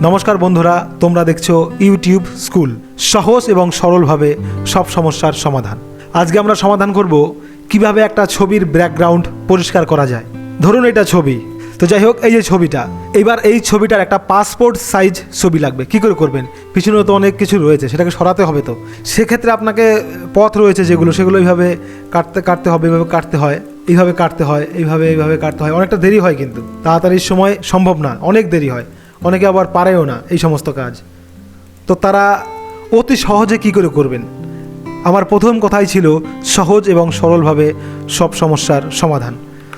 নমস্কার বন্ধুরা, তোমরা দেখছো ইউটিউব স্কুল, সহজ এবং সরলভাবে সব সমস্যার সমাধান। আজকে আমরা সমাধান করব কিভাবে একটা ছবির ব্যাকগ্রাউন্ড পরিষ্কার করা যায়। ধরুন এটা ছবি, তো যাই হোক, এই যে ছবিটা, এবার এই ছবিটার একটা পাসপোর্ট সাইজ ছবি লাগবে। কি করে করবেন? পিছনে তো অনেক কিছু রয়েছে, সেটাকে সরাতে হবে। তো সেক্ষেত্রে আপনাকে পথ রয়েছে সেগুলো এইভাবে কাটতে হবে, এইভাবে কাটতে হয়, এইভাবে কাটতে হয়, এইভাবে কাটতে হয়। অনেকটা দেরি হয়, কিন্তু তাড়াতাড়ির সময় সম্ভব না, অনেক দেরি হয়। অনেকে আবার পারেও না এই সমস্ত কাজ। তো তারা অতি সহজে কি করে করবেন? আমার প্রথম কথাই ছিল সহজ এবং সরলভাবে সব সমস্যার সমাধান।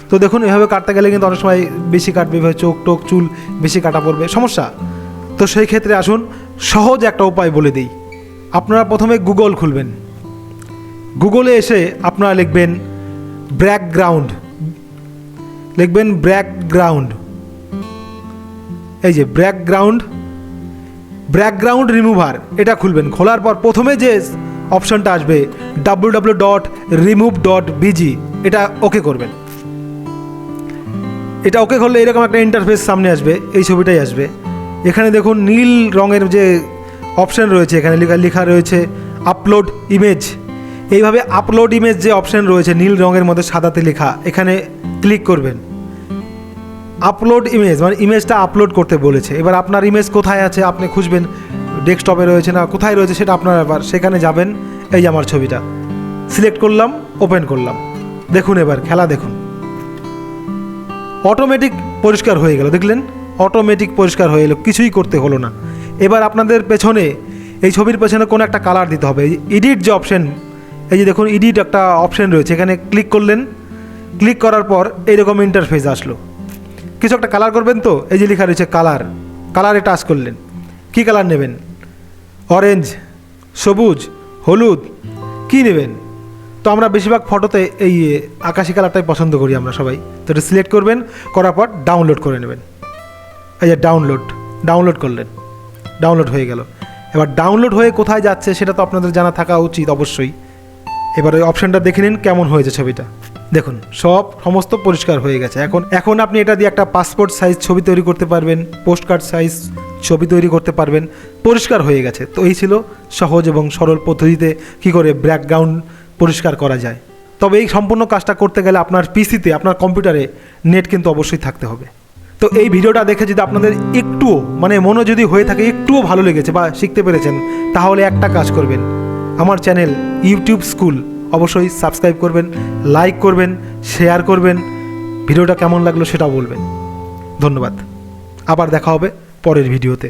তো দেখুন, এভাবে কাটতে গেলে কিন্তু অনেক সময় বেশি কাটবে, এভাবে চোখ টোক চুল বেশি কাটা পড়বে, সমস্যা। তো সেই ক্ষেত্রে আসুন সহজ একটা উপায় বলে দিই। আপনারা প্রথমে গুগল খুলবেন। গুগলে এসে আপনারা লিখবেন ব্যাকগ্রাউন্ড, এই যে ব্যাকগ্রাউন্ড রিমুভার, এটা খুলবেন। খোলার পর প্রথমে যে অপশনটা আসবে www.remove.bg, এটা ওকে করবেন। এটা ওকে করলে এরকম একটা ইন্টারফেস সামনে আসবে, এই ছবিটাই আসবে। এখানে দেখুন নীল রঙের যে অপশন রয়েছে, এখানে লেখা রয়েছে আপলোড ইমেজ। এইভাবে আপলোড ইমেজ যে অপশন রয়েছে নীল রঙের মধ্যে সাদাতে লেখা, এখানে ক্লিক করবেন। আপলোড ইমেজ মানে ইমেজটা আপলোড করতে বলেছে। এবার আপনার ইমেজ কোথায় আছে আপনি খুঁজবেন, ডেস্কটপে রয়েছে না কোথায় রয়েছে সেটা আপনার ব্যাপার। সেখানে যাবেন, এই যে আমার ছবিটা সিলেক্ট করলাম, ওপেন করলাম। দেখুন এবার খেলা দেখুন, অটোমেটিক পরিষ্কার হয়ে গেল। দেখলেন, অটোমেটিক পরিষ্কার হয়ে গেল, কিছুই করতে হলো না। এবার আপনাদের পেছনে, এই ছবির পেছনে কোনো একটা কালার দিতে হবে। এডিট যে অপশন, এই যে দেখুন এডিট একটা অপশন রয়েছে, এখানে ক্লিক করলেন। ক্লিক করার পর এইরকম ইন্টারফেস আসলো। কিছু একটা কালার করবেন, তো এই যে লেখা রয়েছে কালারে টাচ করলেন। কি কালার নেবেন? অরেঞ্জ, সবুজ, হলুদ, কি নেবেন? তো আমরা বেশিরভাগ ফটোতে এই আকাশি কালারটাই পছন্দ করি আমরা সবাই। তো এটা সিলেক্ট করবেন, করার পর ডাউনলোড করে নেবেন। এই যে ডাউনলোড করলেন, ডাউনলোড হয়ে গেল। এবার ডাউনলোড হয়ে কোথায় যাচ্ছে সেটা তো আপনাদের জানা থাকা উচিত অবশ্যই। এবার ওই অপশানটা দেখে নিন কেমন হয়েছে ছবিটা। দেখুন সমস্ত পরিষ্কার হয়ে গেছে। এখন আপনি এটা দিয়ে একটা পাসপোর্ট সাইজ ছবি তৈরি করতে পারবেন, পোস্ট কার্ড সাইজ ছবি তৈরি করতে পারবেন। পরিষ্কার হয়ে গেছে। তো এই ছিল সহজ এবং সরল পদ্ধতিতে কি করে ব্যাকগ্রাউন্ড পরিষ্কার করা যায়। তবে এই সম্পূর্ণ কাজটা করতে গেলে আপনার পিসিতে, আপনার কম্পিউটারে নেট কিন্তু অবশ্যই থাকতে হবে। তো এই ভিডিওটা দেখে যদি আপনাদের একটুও মনে যদি হয়ে থাকে, একটুও ভালো লেগেছে বা শিখতে পেরেছেন, তাহলে একটা কাজ করবেন, আমার চ্যানেল ইউটিউব স্কুল অবশ্যই সাবস্ক্রাইব করবেন, লাইক করবেন, শেয়ার করবেন। ভিডিওটা কেমন লাগলো সেটাও বলবেন। ধন্যবাদ। আবার দেখা হবে পরের ভিডিওতে।